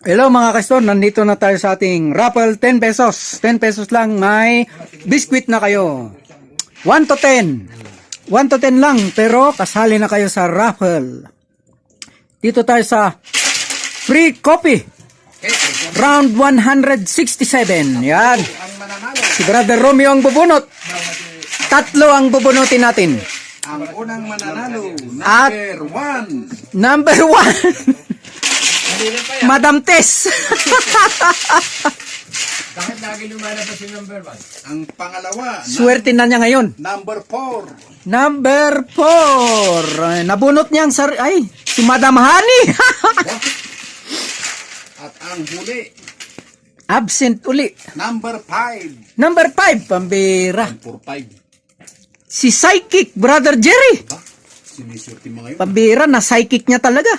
Hello mga kaston, nandito na tayo sa ating raffle, 10 pesos. 10 pesos lang, may biskwit na kayo. 1 to 10. 1 to 10 lang, pero kasali na kayo sa raffle. Dito tayo sa free coffee. Round 167. Yan. Si Brother Romeo ang bubunot. 3 ang bubunutin natin. Ang unang mananalo, At number 1. Number 1. Madam Tess. Bakit lagi lumalabas yung number 1? Ang pangalawa, Swerte na niya ngayon. number 4. Number 4. Nabunot niya ang si Madam Honey. At ang huli, Absent uli. number 5. Number 5, pambira. 4-5. Si Psychic, Brother Jerry. Siniswerte mo ngayon. Pambira, na psychic niya talaga.